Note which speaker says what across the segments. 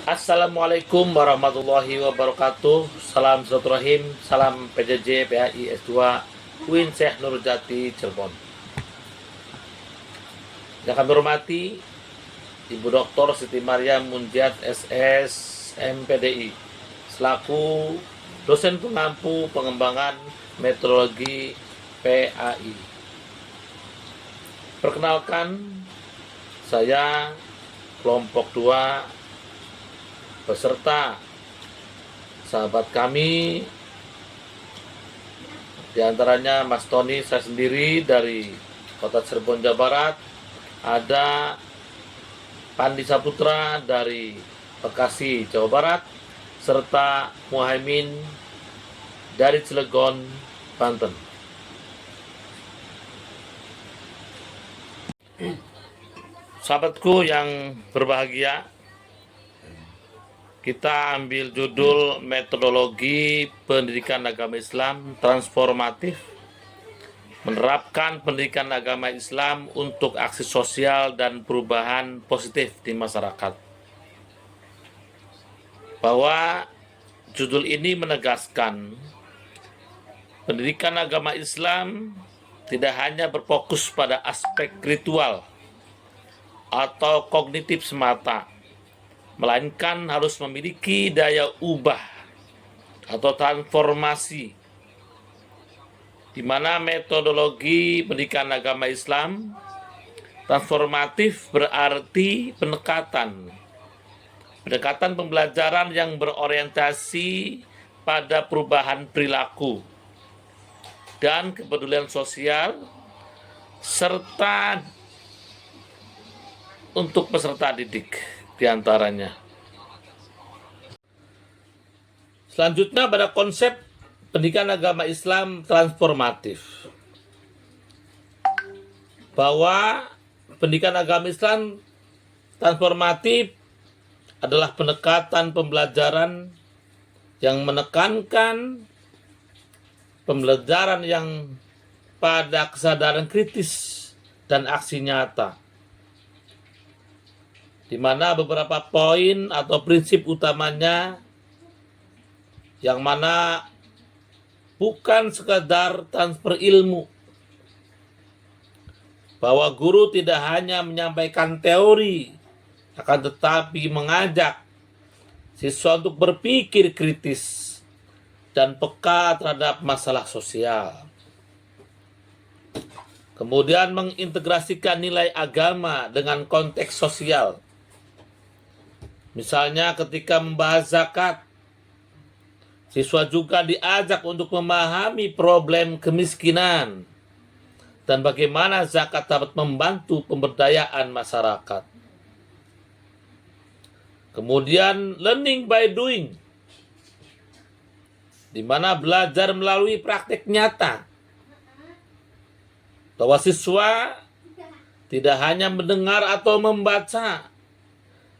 Speaker 1: Assalamualaikum warahmatullahi wabarakatuh. Salam silaturahim, salam PJJ PAI S2 UIN Syekh Nurjati Cirebon. Yang kami hormati Ibu Dr. Siti Maryam Munjiat SS MPDI selaku dosen pengampu pengembangan meteorologi PAI. Perkenalkan, saya kelompok 2 beserta sahabat kami, diantaranya Mas Tony, saya sendiri dari Kota Cirebon, Jawa Barat, ada Pandi Saputra dari Bekasi, Jawa Barat, serta Muhaimin dari Cilegon, Banten. Sahabatku yang berbahagia, kita ambil judul metodologi pendidikan agama Islam transformatif, menerapkan pendidikan agama Islam untuk aksi sosial dan perubahan positif di masyarakat. Bahwa judul ini menegaskan pendidikan agama Islam tidak hanya berfokus pada aspek ritual atau kognitif semata, melainkan harus memiliki daya ubah atau transformasi, di mana metodologi pendidikan agama Islam transformatif berarti pendekatan pembelajaran yang berorientasi pada perubahan perilaku dan kepedulian sosial serta untuk peserta didik diantaranya. Selanjutnya pada konsep pendidikan agama Islam transformatif, bahwa pendidikan agama Islam transformatif adalah pendekatan pembelajaran yang menekankan pembelajaran yang pada kesadaran kritis dan aksi nyata, di mana beberapa poin atau prinsip utamanya yang mana bukan sekadar transfer ilmu, bahwa guru tidak hanya menyampaikan teori, akan tetapi mengajak siswa untuk berpikir kritis dan peka terhadap masalah sosial. Kemudian mengintegrasikan nilai agama dengan konteks sosial. Misalnya ketika membahas zakat, siswa juga diajak untuk memahami problem kemiskinan dan bagaimana zakat dapat membantu pemberdayaan masyarakat. Kemudian learning by doing, di mana belajar melalui praktek nyata, bahwa siswa tidak hanya mendengar atau membaca,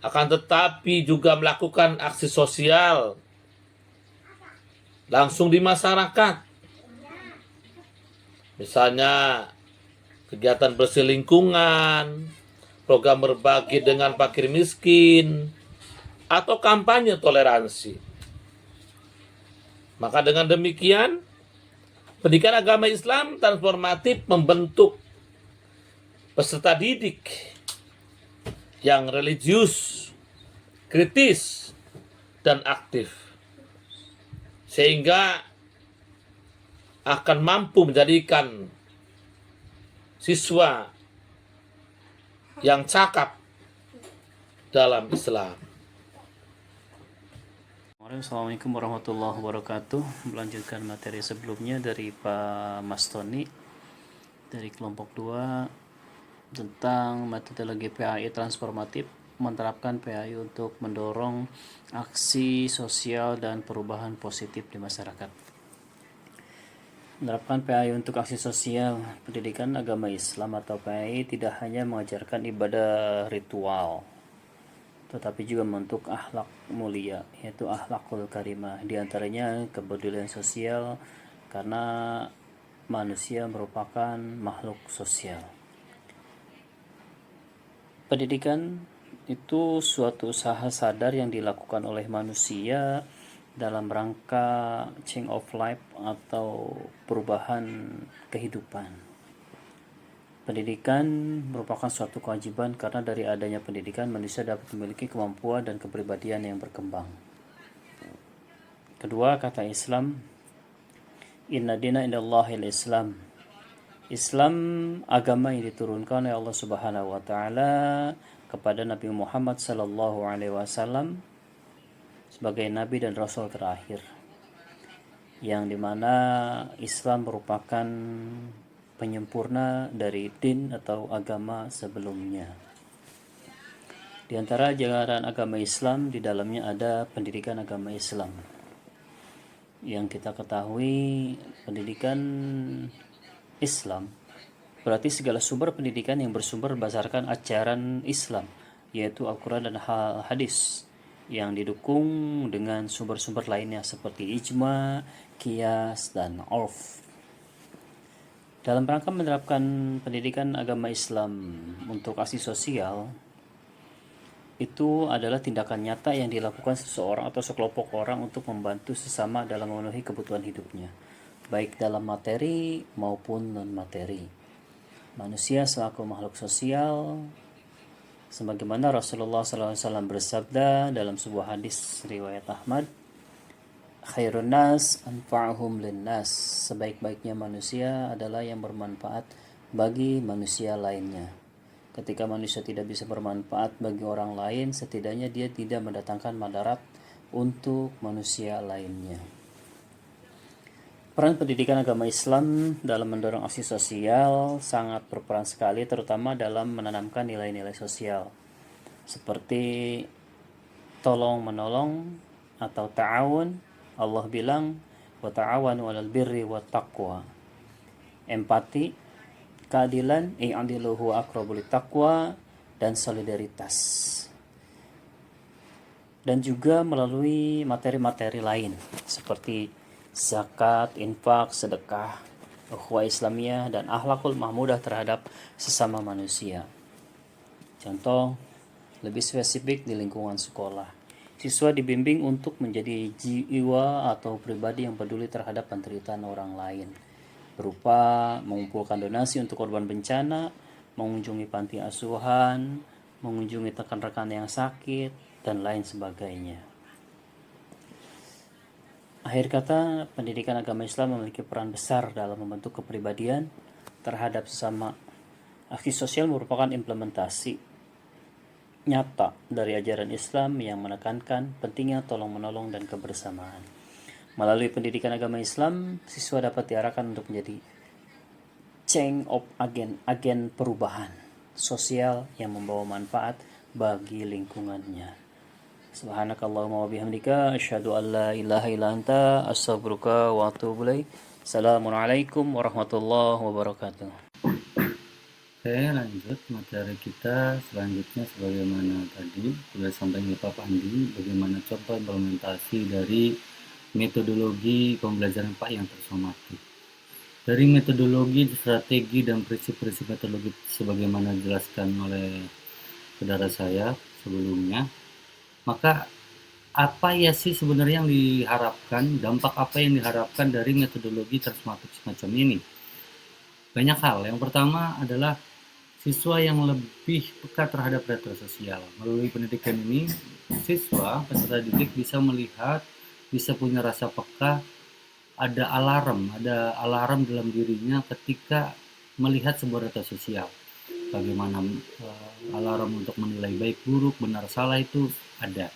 Speaker 1: akan tetapi juga melakukan aksi sosial langsung di masyarakat. Misalnya kegiatan bersih lingkungan, program berbagi dengan fakir miskin, atau kampanye toleransi. Maka dengan demikian, pendidikan agama Islam transformatif membentuk peserta didik yang religius, kritis, dan aktif, sehingga akan mampu menjadikan siswa yang cakap dalam Islam.
Speaker 2: Assalamualaikum warahmatullahi wabarakatuh. Melanjutkan materi sebelumnya dari Pak Mas Tony dari kelompok 2 tentang metodologi PAI transformatif, menerapkan PAI untuk mendorong aksi sosial dan perubahan positif di masyarakat. Menerapkan PAI untuk aksi sosial, pendidikan agama Islam atau PAI tidak hanya mengajarkan ibadah ritual, tetapi juga membentuk akhlak mulia, yaitu akhlakul karimah, diantaranya kepedulian sosial, karena manusia merupakan makhluk sosial. Pendidikan itu suatu usaha sadar yang dilakukan oleh manusia dalam rangka change of life atau perubahan kehidupan. Pendidikan merupakan suatu kewajiban karena dari adanya pendidikan manusia dapat memiliki kemampuan dan kepribadian yang berkembang. Kedua, kata Islam, inna dina indallahil Islam. Islam agama yang diturunkan oleh Allah Subhanahu wa taala kepada Nabi Muhammad sallallahu alaihi wasallam sebagai nabi dan rasul terakhir. Yang dimana Islam merupakan penyempurna dari din atau agama sebelumnya. Di antara ajaran agama Islam di dalamnya ada pendidikan agama Islam. Yang kita ketahui pendidikan Islam berarti segala sumber pendidikan yang bersumber berdasarkan ajaran Islam, yaitu Al-Quran dan hadis yang didukung dengan sumber-sumber lainnya seperti ijma, qiyas, dan urf. Dalam rangka menerapkan pendidikan agama Islam untuk aksi sosial, itu adalah tindakan nyata yang dilakukan seseorang atau sekelompok orang untuk membantu sesama dalam memenuhi kebutuhan hidupnya, baik dalam materi maupun non-materi. Manusia selaku makhluk sosial, sebagaimana Rasulullah SAW bersabda dalam sebuah hadis riwayat Ahmad, khairun nas anfa'uhum linnas, sebaik-baiknya manusia adalah yang bermanfaat bagi manusia lainnya. Ketika manusia tidak bisa bermanfaat bagi orang lain, setidaknya dia tidak mendatangkan madarat untuk manusia lainnya. Peran pendidikan agama Islam dalam mendorong aksi sosial sangat berperan sekali, terutama dalam menanamkan nilai-nilai sosial seperti tolong menolong atau ta'awun. Allah bilang wa ta'awanu 'alal birri wat taqwa. Empati, keadilan, i'dilu huwa aqrabu littaqwa, dan solidaritas. Dan juga melalui materi-materi lain seperti zakat, infak, sedekah, ukhuwah Islamiyah, dan akhlakul mahmudah terhadap sesama manusia. Contoh lebih spesifik di lingkungan sekolah, siswa dibimbing untuk menjadi jiwa atau pribadi yang peduli terhadap penderitaan orang lain, berupa mengumpulkan donasi untuk korban bencana, mengunjungi panti asuhan, mengunjungi rekan-rekan yang sakit, dan lain sebagainya. Akhir kata, pendidikan agama Islam memiliki peran besar dalam membentuk kepribadian terhadap sesama. Aksi sosial merupakan implementasi nyata dari ajaran Islam yang menekankan pentingnya tolong-menolong dan kebersamaan. Melalui pendidikan agama Islam, siswa dapat diarahkan untuk menjadi change of agen perubahan sosial yang membawa manfaat bagi lingkungannya. Subhanakallahumma wa bihamdika asyhadu an la ilaha illa anta astaghfiruka wa atubu ilaik. Assalamualaikum warahmatullahi wabarakatuh.
Speaker 3: Oke, lanjut materi kita selanjutnya sebagaimana tadi sudah sampaikan Pak Pandi, bagaimana contoh implementasi dari metodologi pembelajaran Pak yang tersomatik. Dari metodologi, strategi, dan prinsip-prinsip metodologi sebagaimana dijelaskan oleh saudara saya sebelumnya, maka apa ya sih sebenarnya yang diharapkan, dampak apa yang diharapkan dari metodologi transformatif semacam ini? Banyak hal. Yang pertama adalah siswa yang lebih peka terhadap data sosial. Melalui pendidikan ini, siswa peserta didik bisa melihat, bisa punya rasa peka, ada alarm dalam dirinya ketika melihat sebuah data sosial. Bagaimana alarm untuk menilai baik buruk, benar salah itu ada.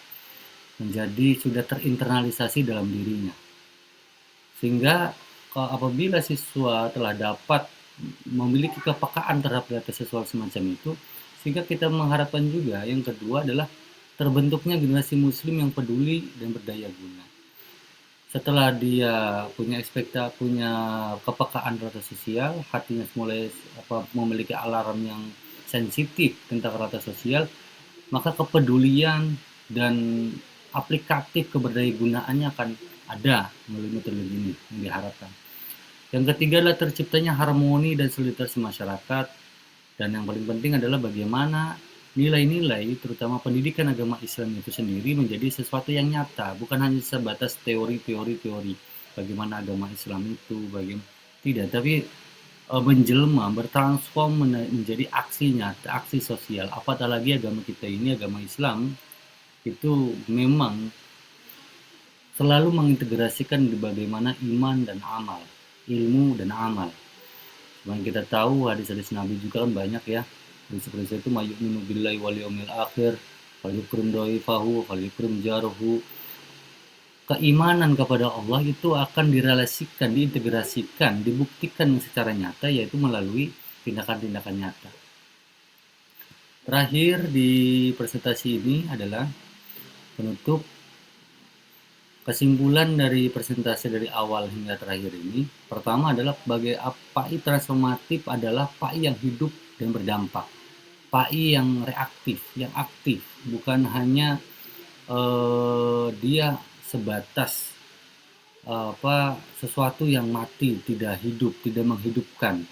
Speaker 3: Menjadi sudah terinternalisasi dalam dirinya. Sehingga apabila siswa telah dapat memiliki kepekaan terhadap data sosial semacam itu, sehingga kita mengharapkan juga yang kedua adalah terbentuknya generasi muslim yang peduli dan berdaya guna. Setelah dia punya kepekaan data sosial, hatinya mulai memiliki alarm yang sensitif tentang data sosial, maka kepedulian dan aplikatif keberdayagunaannya akan ada melalui metodologi ini yang diharapkan. Yang ketiga adalah terciptanya harmoni dan solidaritas masyarakat, dan yang paling penting adalah bagaimana nilai-nilai terutama pendidikan agama Islam itu sendiri menjadi sesuatu yang nyata, bukan hanya sebatas teori bagaimana agama Islam itu, bagaimana tidak, tapi menjelma, bertransform menjadi aksi nyata, aksi sosial. Apatah lagi agama kita ini, agama Islam, itu memang selalu mengintegrasikan di bagaimana iman dan amal, ilmu dan amal. Sebenarnya kita tahu hadis-hadis Nabi juga kan banyak ya. Hadis-hadis itu mayyuminu billahi wal yaumil akhir, falyukrim dhaifahu, falyukrim jaruhu. Keimanan kepada Allah itu akan direlasikan, diintegrasikan, dibuktikan secara nyata yaitu melalui tindakan-tindakan nyata. Terakhir di presentasi ini adalah penutup kesimpulan dari presentasi dari awal hingga terakhir ini. Pertama adalah PAI transformatif adalah PAI yang hidup dan berdampak. PAI yang reaktif, yang aktif, bukan hanya dia sebatas sesuatu yang mati, tidak hidup, tidak menghidupkan.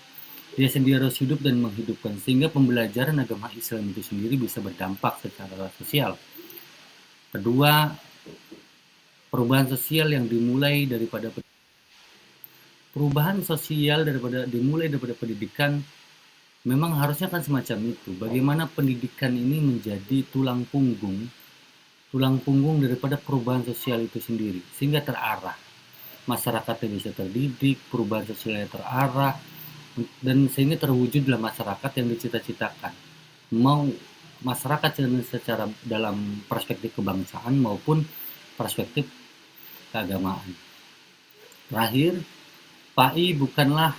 Speaker 3: Dia sendiri harus hidup dan menghidupkan, sehingga pembelajaran agama Islam itu sendiri bisa berdampak secara sosial. Kedua, perubahan sosial yang dimulai daripada dimulai daripada pendidikan memang harusnya kan semacam itu. Bagaimana pendidikan ini menjadi tulang punggung daripada perubahan sosial itu sendiri, sehingga terarah. Masyarakatnya bisa terdidik, perubahan sosialnya terarah, dan sehingga terwujud dalam masyarakat yang dicita-citakan. Mau masyarakat secara dalam perspektif kebangsaan maupun perspektif keagamaan. Terakhir, PAI bukanlah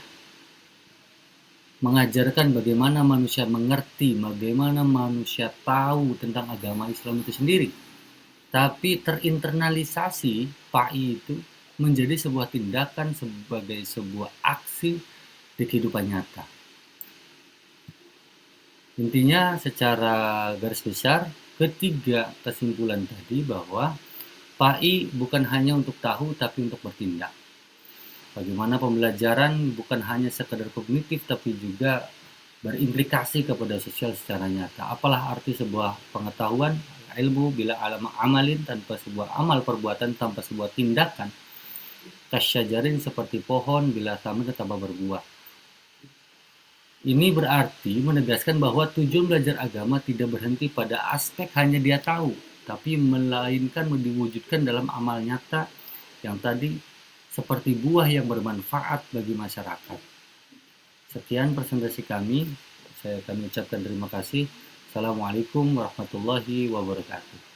Speaker 3: mengajarkan bagaimana manusia mengerti, bagaimana manusia tahu tentang agama Islam itu sendiri. Tapi terinternalisasi PAI itu menjadi sebuah tindakan sebagai sebuah aksi di kehidupan nyata. Intinya secara garis besar, ketiga kesimpulan tadi bahwa PAI bukan hanya untuk tahu tapi untuk bertindak. Bagaimana pembelajaran bukan hanya sekedar kognitif tapi juga berimplikasi kepada sosial secara nyata. Apalah arti sebuah pengetahuan, ilmu bila amalin tanpa sebuah amal perbuatan, tanpa sebuah tindakan. Kasyajarin seperti pohon bila taman tanpa berbuah. Ini berarti menegaskan bahwa tujuan belajar agama tidak berhenti pada aspek hanya dia tahu, tapi melainkan diwujudkan dalam amal nyata yang tadi seperti buah yang bermanfaat bagi masyarakat. Sekian presentasi kami. Kami ucapkan terima kasih. Assalamualaikum warahmatullahi wabarakatuh.